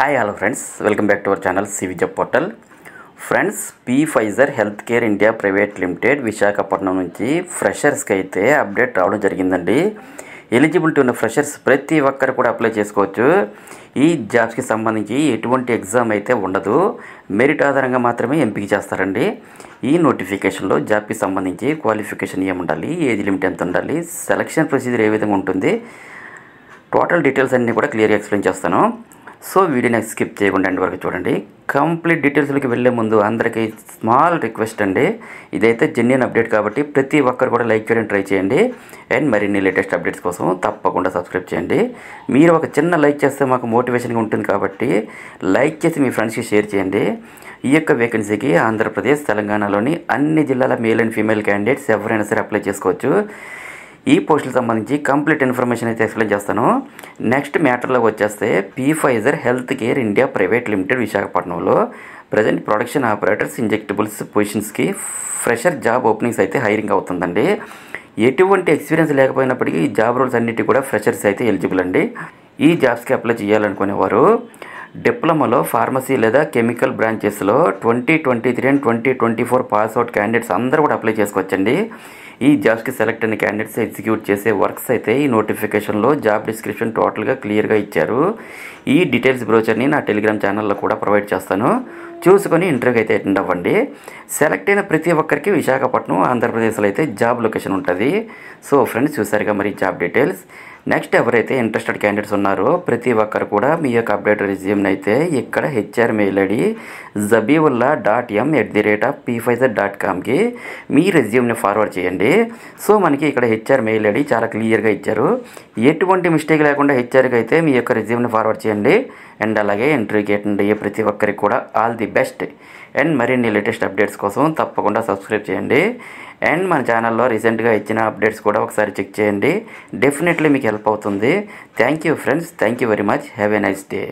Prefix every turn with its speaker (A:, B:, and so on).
A: Hi hello friends, welcome back to our channel CV job portal. Friends, Pfizer health care India private limited Visakhapatnam నుంచి ఫ్రెషర్స్కి అయితే update రావడం జరిగిందండి. Eligibility ఉన్న freshers ప్రతి ఒక్కరు కూడా అప్లై చేసుకోవచ్చు. ఈ జాబ్స్కి సంబంధించి ఎటువంటి ఎగ్జామ్ అయితే ఉండదు, మెరిట్ ఆధారంగా మాత్రమే ఎంపిక చేస్తారండి. ఈ నోటిఫికేషన్లో జాబ్కి సంబంధించి క్వాలిఫికేషన్ ఏముండాలి, ఏజ్ లిమిట్ ఎంత ఉండాలి, సెలక్షన్ ప్రొసీజర్ ఏ విధంగా ఉంటుంది, టోటల్ డీటెయిల్స్ అన్నీ కూడా క్లియర్గా ఎక్స్ప్లెయిన్ చేస్తాను. సో వీడియోని స్కిప్ చేయకుండా ఎండ్ వరకు చూడండి. కంప్లీట్ డీటెయిల్స్లోకి వెళ్ళే ముందు అందరికీ స్మాల్ రిక్వెస్ట్ అండి, ఇదైతే జెన్యూన్ అప్డేట్ కాబట్టి ప్రతి ఒక్కరు కూడా లైక్ చేయడానికి ట్రై చేయండి. అండ్ మరిన్ని లేటెస్ట్ అప్డేట్స్ కోసం తప్పకుండా సబ్స్క్రైబ్ చేయండి. మీరు ఒక చిన్న లైక్ చేస్తే మాకు మోటివేషన్గా ఉంటుంది కాబట్టి లైక్ చేసి మీ ఫ్రెండ్స్కి షేర్ చేయండి. ఈ యొక్క వేకెన్సీకి ఆంధ్రప్రదేశ్, తెలంగాణలోని అన్ని జిల్లాల మేల్ అండ్ ఫీమేల్ క్యాండిడేట్స్ ఎవరైనా సరే అప్లై చేసుకోవచ్చు. ఈ పోస్టులకు సంబంధించి కంప్లీట్ ఇన్ఫర్మేషన్ అయితే ఎక్స్ప్లెయిన్ చేస్తాను. నెక్స్ట్ మ్యాటర్లోకి వచ్చేస్తే Pfizer health care India private limited విశాఖపట్నంలో ప్రజెంట్ ప్రొడక్షన్ ఆపరేటర్స్ ఇంజెక్టబుల్స్ పొజిషన్స్కి ఫ్రెషర్ జాబ్ ఓపెనింగ్స్ అయితే హైరింగ్ అవుతుందండి. ఎటువంటి ఎక్స్పీరియన్స్ లేకపోయినప్పటికీ ఈ జాబ్ రోల్స్ అన్నిటి కూడా ఫ్రెషర్స్ అయితే ఎలిజిబుల్ అండి. ఈ జాబ్స్కి అప్లై చేయాలనుకునేవారు డిప్లొమాలో ఫార్మసీ లేదా కెమికల్ బ్రాంచెస్లో 2023 అండ్ 2024 పాస్అవుట్ క్యాండిడేట్స్ అందరూ కూడా అప్లై చేసుకోవచ్చండి. ఈ జాబ్స్కి సెలెక్ట్ అయిన క్యాండిడేట్స్ ఎగ్జిక్యూట్ చేసే వర్క్స్ అయితే ఈ నోటిఫికేషన్లో జాబ్ డిస్క్రిప్షన్ టోటల్గా క్లియర్గా ఇచ్చారు. ఈ డీటెయిల్స్ బ్రోచర్ని నా టెలిగ్రామ్ ఛానల్లో కూడా ప్రొవైడ్ చేస్తాను, చూసుకొని ఇంటర్వ్యూకి అయితే అటెండ్ అవ్వండి. సెలెక్ట్ అయిన ప్రతి ఒక్కరికి విశాఖపట్నం, ఆంధ్రప్రదేశ్లో అయితే జాబ్ లొకేషన్ ఉంటుంది. సో ఫ్రెండ్స్, చూసారుగా మరి జాబ్ డీటెయిల్స్. నెక్స్ట్ ఎవరైతే ఇంట్రెస్టెడ్ క్యాండిడేట్స్ ఉన్నారో ప్రతి ఒక్కరు కూడా మీ యొక్క అప్డేట్ రెజ్యూమ్ని అయితే ఇక్కడ హెచ్ఆర్ మెయిల్ ఐడి zabihullah.m@pfizer.comకి మీ రెజ్యూమ్ని ఫార్వర్డ్ చేయండి. సో మనకి ఇక్కడ హెచ్ఆర్ మెయిల్ ఐడి చాలా క్లియర్గా ఇచ్చారు. ఎటువంటి మిస్టేక్ లేకుండా హెచ్ఆర్కి అయితే మీ యొక్క రెజ్యూమ్ని ఫార్వర్డ్ చేయండి. అండ్ అలాగే ఇంటర్వ్యూకి అటెండ్ అయ్యే ప్రతి ఒక్కరికి కూడా ఆల్ ది బెస్ట్. అండ్ మరిన్ని లేటెస్ట్ అప్డేట్స్ కోసం తప్పకుండా సబ్స్క్రైబ్ చేయండి. అండ్ మన ఛానల్లో రీసెంట్గా ఇచ్చిన అప్డేట్స్ కూడా ఒకసారి చెక్ చేయండి, డెఫినెట్లీ మీకు హెల్ప్ అవుతుంది. Thank you friends, thank you very much. Have a nice day.